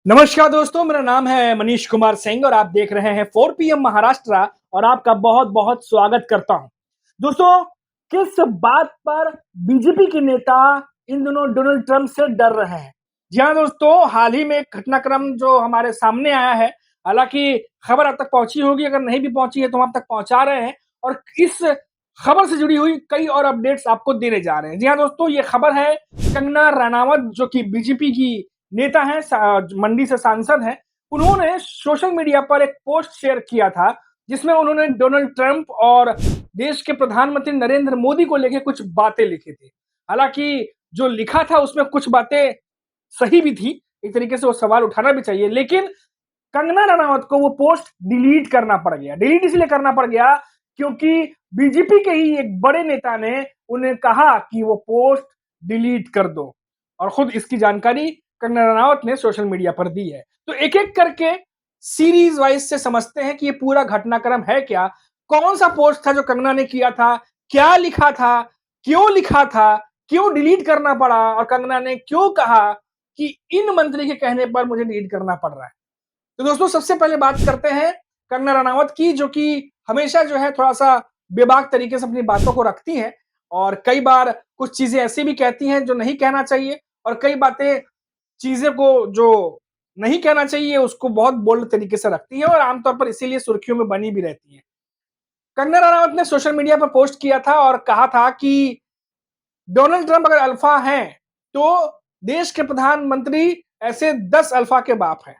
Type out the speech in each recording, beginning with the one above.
नमस्कार दोस्तों, मेरा नाम है मनीष कुमार सिंह और आप देख रहे हैं 4 PM महाराष्ट्र और आपका बहुत बहुत स्वागत करता हूं। दोस्तों, किस बात पर बीजेपी के नेता इन दिनों डोनाल्ड ट्रंप से डर रहे हैं? जी हाँ दोस्तों, हाल ही में एक घटनाक्रम जो हमारे सामने आया है, हालांकि खबर अब तक पहुंची होगी, अगर नहीं भी पहुंची है तो हम आप तक पहुंचा रहे हैं और इस खबर से जुड़ी हुई कई और अपडेट्स आपको देने जा रहे हैं। जी हाँ दोस्तों, ये खबर है कंगना रनावत जो कि बीजेपी की नेता हैं, मंडी से सांसद हैं। उन्होंने सोशल मीडिया पर एक पोस्ट शेयर किया था जिसमें उन्होंने डोनाल्ड ट्रंप और देश के प्रधानमंत्री नरेंद्र मोदी को लेके कुछ बातें लिखी थी। हालांकि जो लिखा था उसमें कुछ बातें सही भी थी, एक तरीके से वो सवाल उठाना भी चाहिए, लेकिन कंगना रनावत को वो पोस्ट डिलीट करना पड़ गया। डिलीट इसलिए करना पड़ गया क्योंकि बीजेपी के ही एक बड़े नेता ने उन्हें कहा कि वो पोस्ट डिलीट कर दो और खुद इसकी जानकारी कंगना रनावत ने सोशल मीडिया पर दी है। तो एक एक करके सीरीज वाइज से समझते हैं कि ये पूरा घटनाक्रम है क्या, कौन सा पोस्ट था जो कंगना ने किया था, क्या लिखा था, लिखा था, क्यों डिलीट करना पड़ा और कंगना ने क्यों कहा कि इन मंत्री के कहने पर मुझे डिलीट करना पड़ रहा है। तो दोस्तों, सबसे पहले बात करते हैं कंगना रनावत की, जो कि हमेशा जो है थोड़ा-सा बेबाक तरीके से अपनी बातों को रखती हैं और कई बार कुछ चीज़ें ऐसी भी कहती हैं जो नहीं कहना चाहिए और कई बातें चीज़ें को जो नहीं कहना चाहिए उसको बहुत बोल्ड तरीके से रखती हैं और आमतौर पर इसीलिए सुर्खियों में बनी भी रहती हैं। कंगना रनावत ने सोशल मीडिया पर पोस्ट किया था और कहा था कि डोनाल्ड ट्रंप अगर अल्फा हैं, तो देश के प्रधानमंत्री ऐसे 10 अल्फा के बाप हैं।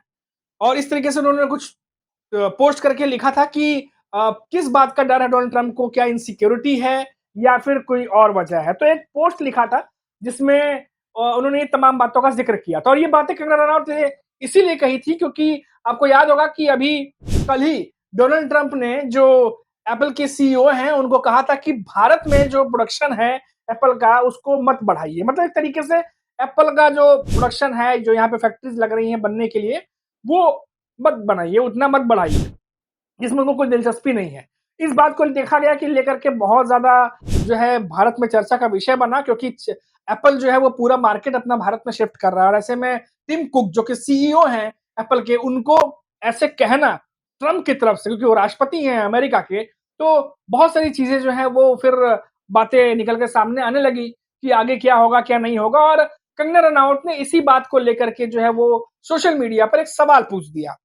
और इस तरीके से उन्होंने कुछ पोस्ट करके लिखा था कि किस बात का डर है डोनाल्ड ट्रंप को, क्या इनसिक्योरिटी है या फिर कोई और वजह है। तो एक पोस्ट लिखा था जिसमें उन्होंने ये तमाम बातों का जिक्र किया था और ये बातें कंगना रनावत ने इसीलिए कही थी क्योंकि आपको याद होगा कि अभी कल ही डोनाल्ड ट्रंप ने जो एप्पल के सीईओ हैं उनको कहा था कि भारत में जो प्रोडक्शन है एप्पल का उसको मत बढ़ाइए। मतलब एक तरीके से एप्पल का जो प्रोडक्शन है, जो यहाँ पे फैक्ट्रीज लग रही हैं बनने के लिए, वो मत बनाइए, उतना मत बढ़ाइए, जिसमें उनको कोई दिलचस्पी नहीं है। इस बात को देखा गया कि लेकर के बहुत ज़्यादा जो है भारत में चर्चा का विषय बना क्योंकि एप्पल जो है वो पूरा मार्केट अपना भारत में शिफ्ट कर रहा है और ऐसे में टिम कुक जो कि सीईओ हैं एप्पल के, उनको ऐसे कहना ट्रंप की तरफ से, क्योंकि वो राष्ट्रपति हैं अमेरिका के, तो बहुत सारी चीज़ें जो हैं वो फिर बातें निकल के सामने आने लगी कि आगे क्या होगा, क्या नहीं होगा और कंगना रनावत ने इसी बात को लेकर के जो है वो सोशल मीडिया पर एक सवाल पूछ दिया।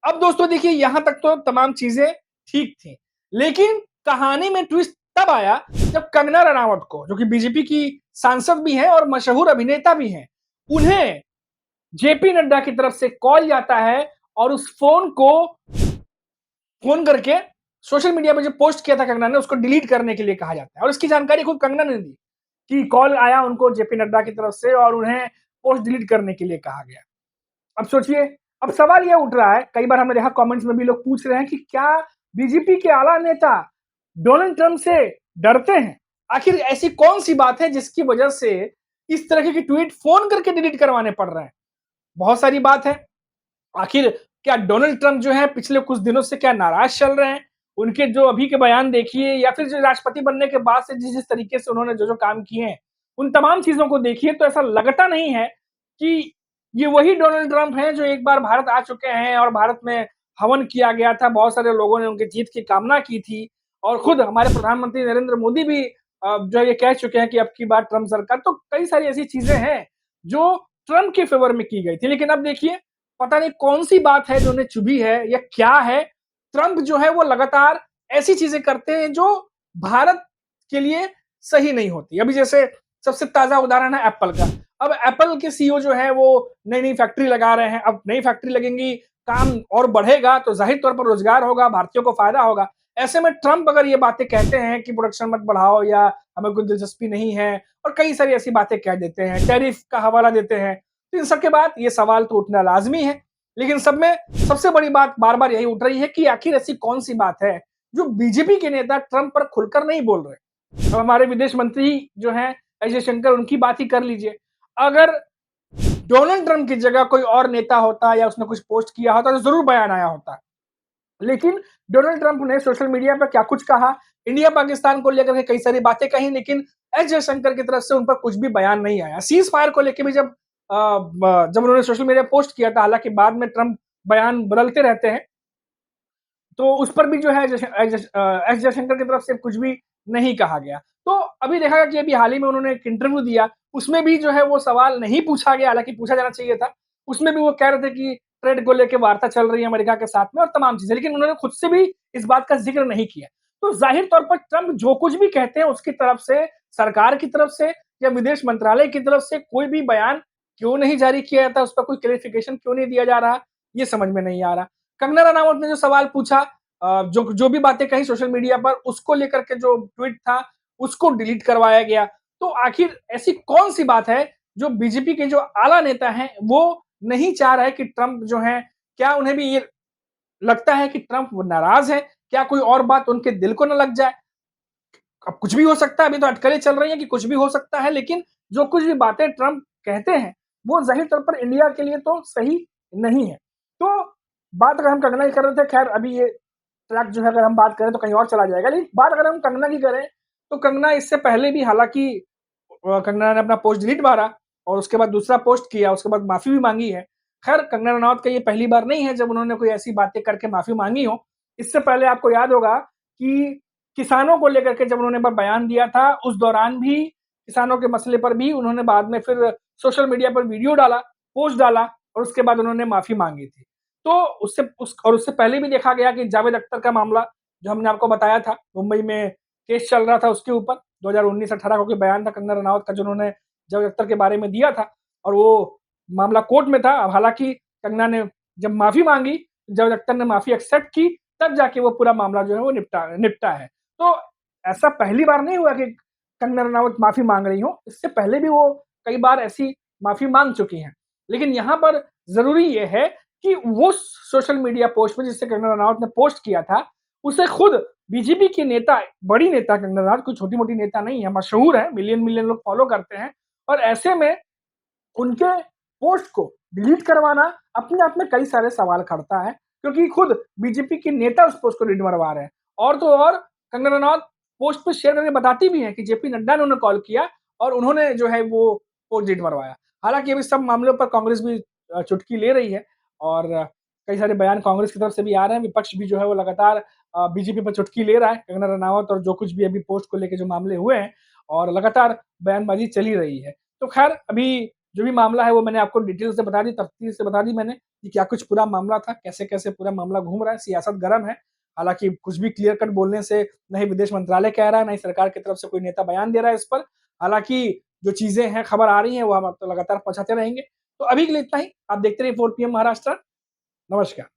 अब दोस्तों देखिए, यहां तक तो तमाम चीजें ठीक थी, लेकिन कहानी में ट्विस्ट तब आया जब कंगना रनावत को, जो कि बीजेपी की सांसद भी हैं और मशहूर अभिनेता भी हैं, उन्हें जेपी नड्डा की तरफ से कॉल जाता है और उस फोन को फोन करके सोशल मीडिया पर जो पोस्ट किया था कंगना ने उसको डिलीट करने के लिए कहा जाता है और इसकी जानकारी खुद कंगना ने दी कि कॉल आया उनको जेपी नड्डा की तरफ से और उन्हें पोस्ट डिलीट करने के लिए कहा गया। अब सोचिए, अब सवाल यह उठ रहा है, कई बार हमने देखा कमेंट्स में भी लोग पूछ रहे हैं कि क्या बीजेपी के आला नेता डोनाल्ड ट्रंप से डरते हैं? आखिर ऐसी कौन सी बात है जिसकी वजह से इस तरह के ट्वीट फोन करके डिलीट करवाने पड़ रहे हैं? बहुत सारी बात है। आखिर क्या डोनाल्ड ट्रंप जो है पिछले कुछ दिनों से क्या नाराज चल रहे हैं? उनके जो अभी के बयान देखिए या फिर जो राष्ट्रपति बनने के बाद से जिस जिस तरीके से उन्होंने जो जो काम किए हैं, उन तमाम चीजों को देखिए तो ऐसा लगता नहीं है कि ये वही डोनाल्ड ट्रंप हैं जो एक बार भारत आ चुके हैं और भारत में हवन किया गया था, बहुत सारे लोगों ने उनकी जीत की कामना की थी और खुद हमारे प्रधानमंत्री नरेंद्र मोदी भी जो ये कह चुके हैं कि अब की बार ट्रंप सरकार। तो कई सारी ऐसी चीजें हैं जो ट्रंप के फेवर में की गई थी, लेकिन अब देखिए पता नहीं कौन सी बात है जो उन्हें चुभी है या क्या है। ट्रंप जो है वो लगातार ऐसी चीजें करते हैं जो भारत के लिए सही नहीं होती। अभी जैसे सबसे ताजा उदाहरण है एप्पल का। अब एप्पल के सीईओ जो है वो नई नई फैक्ट्री लगा रहे हैं। अब नई फैक्ट्री लगेंगी, काम और बढ़ेगा तो जाहिर तौर पर रोजगार होगा, भारतीयों को फायदा होगा। ऐसे में ट्रंप अगर ये बातें कहते हैं कि प्रोडक्शन मत बढ़ाओ या हमें कोई दिलचस्पी नहीं है और कई सारी ऐसी बातें कह देते हैं, टैरिफ का हवाला देते हैं, तो इन सबके बाद ये सवाल तो उठना लाजमी है। लेकिन सब में सबसे बड़ी बात बार बार यही उठ रही है कि आखिर ऐसी कौन सी बात है जो बीजेपी के नेता ट्रंप पर खुलकर नहीं बोल रहे। तो हमारे विदेश मंत्री जो हैं एस जयशंकर, उनकी बात ही कर लीजिए। अगर डोनाल्ड ट्रंप की जगह कोई और नेता होता या उसने कुछ पोस्ट किया होता तो जरूर बयान आया होता, लेकिन डोनाल्ड ट्रंप ने सोशल मीडिया पर क्या कुछ कहा, इंडिया पाकिस्तान को लेकर के कई सारी बातें कही, लेकिन एस जयशंकर की तरफ से उन पर कुछ भी बयान नहीं आया। सीज फायर को लेकर भी जब जब उन्होंने सोशल मीडिया पोस्ट किया था, हालाँकि बाद में ट्रम्प बयान बदलते रहते हैं, तो उस पर भी जो है एस जयशंकर की तरफ से कुछ भी नहीं कहा गया। तो अभी देखा गया कि अभी हाल ही में उन्होंने एक इंटरव्यू दिया, उसमें भी जो है वो सवाल नहीं पूछा गया, हालाँकि पूछा जाना चाहिए था। उसमें भी वो कह रहे थे कि ट्रेड को लेके वार्ता चल रही है अमेरिका के साथ में और तमाम चीज़ें, लेकिन उन्होंने खुद से भी इस बात का ज़िक्र नहीं किया। तो ज़ाहिर तौर पर ट्रम्प जो कुछ भी कहते हैं उसकी तरफ से, सरकार की तरफ से या विदेश मंत्रालय की तरफ से कोई भी बयान क्यों नहीं जारी किया जाता, उस पर कोई क्लैरिफ़िकेशन क्यों नहीं दिया जा रहा, ये समझ में नहीं आ रहा। कंगना रनावत ने जो सवाल पूछा, जो जो भी बातें कही सोशल मीडिया पर, उसको लेकर के जो ट्वीट था, उसको डिलीट करवाया गया। तो आखिर ऐसी कौन-सी बात है जो बीजेपी के जो आला नेता हैं, वो नहीं चाह रहे कि ट्रम्प जो हैं, क्या उन्हें भी ये लगता है कि ट्रम्प वो नाराज़ हैं? क्या कोई और बात उनके दिल को ना लग जाए? अब कुछ भी हो सकता है, अभी तो अटकलें चल रही हैं कि कुछ भी हो सकता है, लेकिन जो कुछ भी बातें ट्रम्प कहते हैं, वो ज़ाहिर तौर पर इंडिया के लिए तो सही नहीं है। तो बात अगर हम कंगना की कर रहे थे, खैर अभी ये ट्रैक जो है अगर हम बात करें तो कहीं और चला जाएगा, लेकिन बात अगर हम कंगना की करें, तो कंगना इससे पहले भी हालाँकि कंगना ने अपना पोस्ट डिलीट मारा और उसके बाद दूसरा पोस्ट किया, उसके बाद माफ़ी भी माँगी है। खैर कंगना रनावत का ये पहली बार नहीं है जब उन्होंने कोई ऐसी बातें करके माफ़ी माँगी हो। इससे पहले आपको याद होगा कि किसानों को लेकर के जब उन्होंने एक बार बयान दिया था, उस दौरान भी किसानों के मसले पर भी उन्होंने बाद में फिर सोशल मीडिया पर वीडियो डाला, पोस्ट डाला और उसके बाद उन्होंने माफ़ी माँगी थी। तो उससे पहले भी देखा गया कि जावेद अख्तर का मामला, जो हमने आपको बताया था, मुंबई में केस चल रहा था उसके ऊपर, 2019-18 का कोई बयान था कंगना रनावत का जो उन्होंने जावेद अख्तर के बारे में दिया था और वो मामला कोर्ट में था। अब हालाँकि कंगना ने जब माफ़ी माँगी, जावेद अख्तर ने माफ़ी एक्सेप्ट की, तब जाके वो पूरा मामला जो है वो निपटा है। तो ऐसा पहली बार नहीं हुआ कि कंगना रनावत माफ़ी माँग रही हों, इससे पहले भी वो कई बार ऐसी माफ़ी माँग चुकी हैं। लेकिन यहाँ पर ज़रूरी ये है कि वो सोशल मीडिया पोस्ट में जिससे कंगना रनावत ने पोस्ट किया था, उसे खुद बीजेपी की नेता, बड़ी नेता कंगना रनावत कोई छोटी-मोटी नेता नहीं है, मशहूर है, मिलियन-मिलियन लोग फॉलो करते हैं और ऐसे में उनके पोस्ट को डिलीट करवाना अपने आप में कई सारे सवाल खड़ता है, क्योंकि खुद बीजेपी के नेता उस पोस्ट को डिलीट मरवा रहे हैं। और तो और कंगना रनावत पोस्ट पे शेयर करके बताती भी हैं कि जेपी नड्डा ने उन्हें कॉल किया और उन्होंने जो है वो पोस्ट डिलीट मरवाया। हालाँकि अभी सब मामलों पर कांग्रेस भी चुटकी ले रही है और कई सारे बयान कांग्रेस की तरफ से भी आ रहे हैं, विपक्ष भी जो है वो लगातार बीजेपी पर चुटकी ले रहा है, कंगना रनावत और जो कुछ भी अभी पोस्ट को लेके जो मामले हुए हैं और लगातार बयानबाज़ी चली रही है। तो ख़ैर अभी जो भी मामला है वो मैंने आपको डिटेल से बता दी, तफ़सील से बता दी मैंने कि क्या कुछ पूरा मामला था, कैसे-कैसे पूरा मामला घूम रहा है, सियासत गरम है। हालाँकि कुछ भी क्लियर कट बोलने से ना ही विदेश मंत्रालय कह रहा है, ना ही सरकार की तरफ से कोई नेता बयान दे रहा है इस पर। हालाँकि जो चीज़ें हैं, खबर आ रही हैं, वो हम आपको लगातार पहुँचाते रहेंगे। तो अभी के लिए इतना ही। आप देखते रहिए 4 पीएम महाराष्ट्र। नमस्कार।